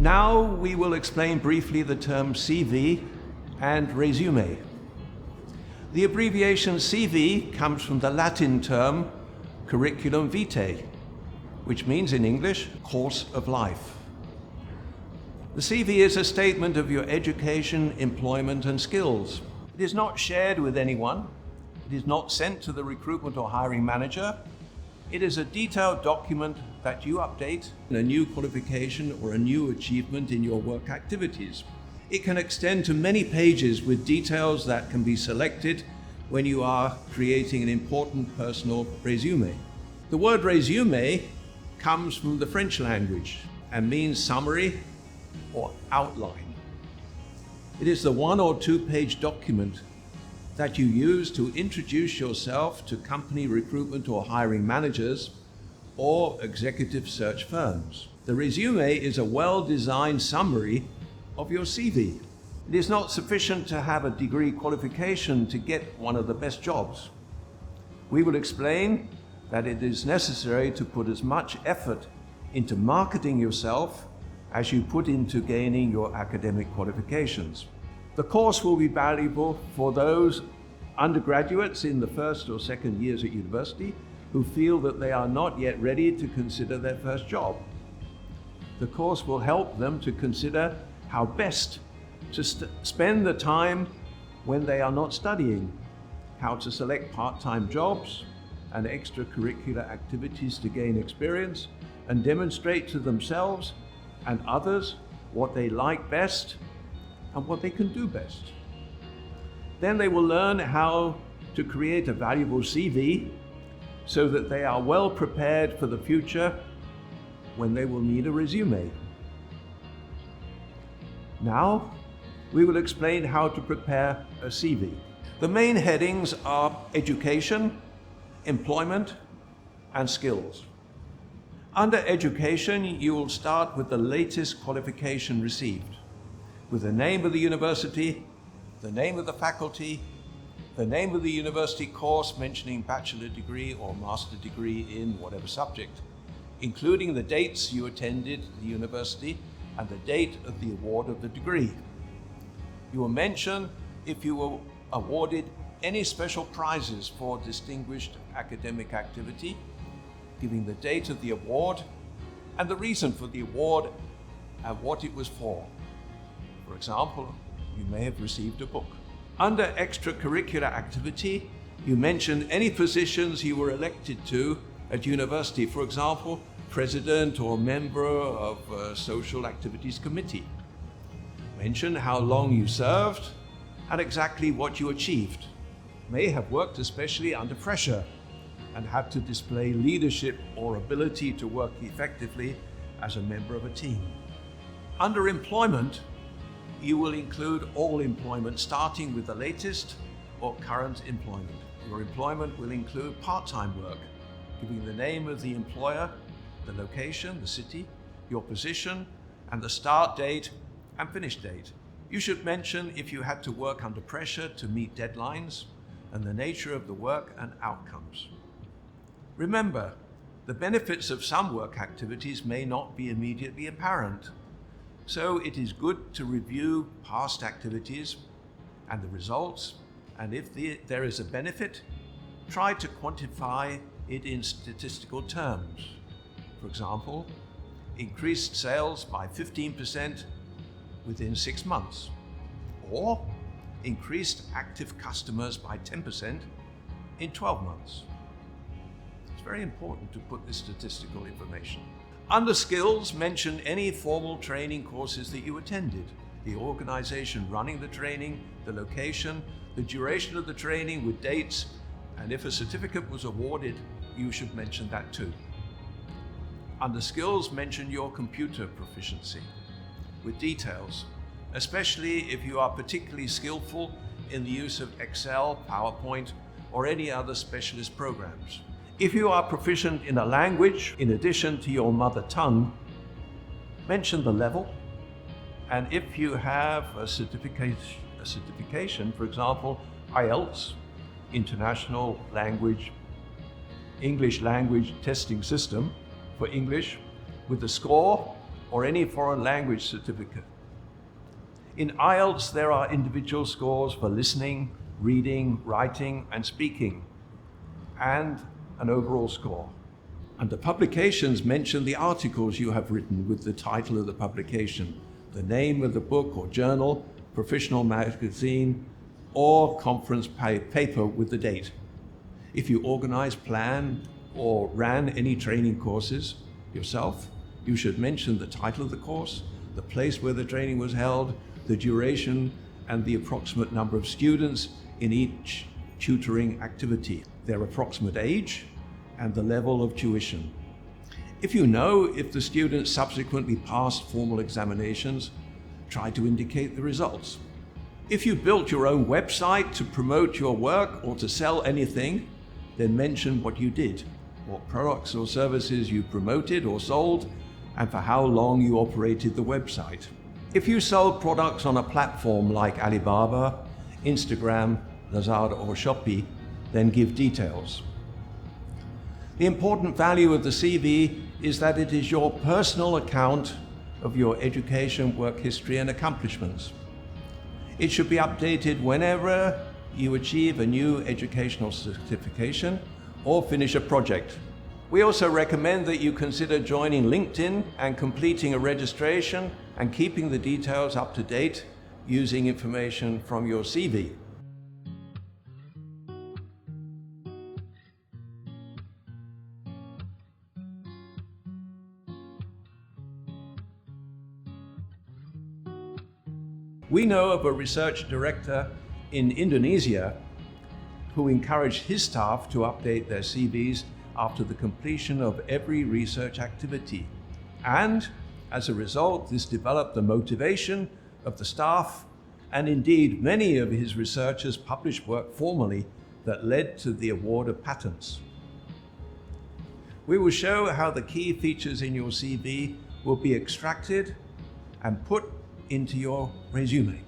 Now we will explain briefly the term CV and resume. The abbreviation CV comes from the Latin term curriculum vitae, which means in English, course of life. The CV is a statement of your education, employment, and skills. It is not shared with anyone. It is not sent to the recruitment or hiring manager. It is a detailed document that you update a new qualification or a new achievement in your work activities. It can extend to many pages with details that can be selected when you are creating an important personal resume. The word resume comes from the French language and means summary or outline. It is the 1 or 2 page document that you use to introduce yourself to company recruitment or hiring managers or executive search firms. The resume is a well-designed summary of your CV. It is not sufficient to have a degree qualification to get one of the best jobs. We will explain that it is necessary to put as much effort into marketing yourself as you put into gaining your academic qualifications. The course will be valuable for those undergraduates in the first or second years at university who feel that they are not yet ready to consider their first job. The course will help them to consider how best to spend the time when they are not studying, how to select part-time jobs and extracurricular activities to gain experience and demonstrate to themselves and others what they like best and what they can do best. Then they will learn how to create a valuable CV so that they are well prepared for the future when they will need a resume. Now, we will explain how to prepare a CV. The main headings are education, employment, and skills. Under education, you will start with the latest qualification received, with the name of the university, the name of the faculty, the name of the university course mentioning bachelor degree or master degree in whatever subject, including the dates you attended the university and the date of the award of the degree. You will mention if you were awarded any special prizes for distinguished academic activity, giving the date of the award and the reason for the award and what it was for. For example, you may have received a book. Under extracurricular activity, you mention any positions you were elected to at university, for example, president or member of a social activities committee. Mention how long you served and exactly what you achieved. You may have worked especially under pressure and had to display leadership or ability to work effectively as a member of a team. Under employment, you will include all employment starting with the latest or current employment. Your employment will include part-time work, giving the name of the employer, the location, the city, your position, and the start date and finish date. You should mention if you had to work under pressure to meet deadlines and the nature of the work and outcomes. Remember, the benefits of some work activities may not be immediately apparent, so it is good to review past activities and the results, and if there is a benefit, try to quantify it in statistical terms. For example, increased sales by 15% within 6 months, or increased active customers by 10% in 12 months. It's very important to put this statistical information. Under skills, mention any formal training courses that you attended, the organization running the training, the location, the duration of the training with dates, and if a certificate was awarded, you should mention that too. Under skills, mention your computer proficiency with details, especially if you are particularly skillful in the use of Excel, PowerPoint, or any other specialist programs. If you are proficient in a language, in addition to your mother tongue, mention the level. And if you have a certification, for example, IELTS, International English Language Testing System for English, with a score or any foreign language certificate. In IELTS, there are individual scores for listening, reading, writing, and speaking, and an overall score. Under publications, mention the articles you have written with the title of the publication, the name of the book or journal, professional magazine, or conference paper with the date. If you organize, plan, or ran any training courses yourself, you should mention the title of the course, the place where the training was held, the duration, and the approximate number of students in each tutoring activity, their approximate age, and the level of tuition. If you know if the students subsequently passed formal examinations, try to indicate the results. If you built your own website to promote your work or to sell anything, then mention what you did, what products or services you promoted or sold, and for how long you operated the website. If you sold products on a platform like Alibaba, Instagram, Lazada, or Shopee, then give details. The important value of the CV is that it is your personal account of your education, work history, and accomplishments. It should be updated whenever you achieve a new educational certification or finish a project. We also recommend that you consider joining LinkedIn and completing a registration and keeping the details up to date using information from your CV. We know of a research director in Indonesia who encouraged his staff to update their CVs after the completion of every research activity. And as a result, this developed the motivation of the staff, and indeed many of his researchers published work formally that led to the award of patents. We will show how the key features in your CV will be extracted and put into your resume.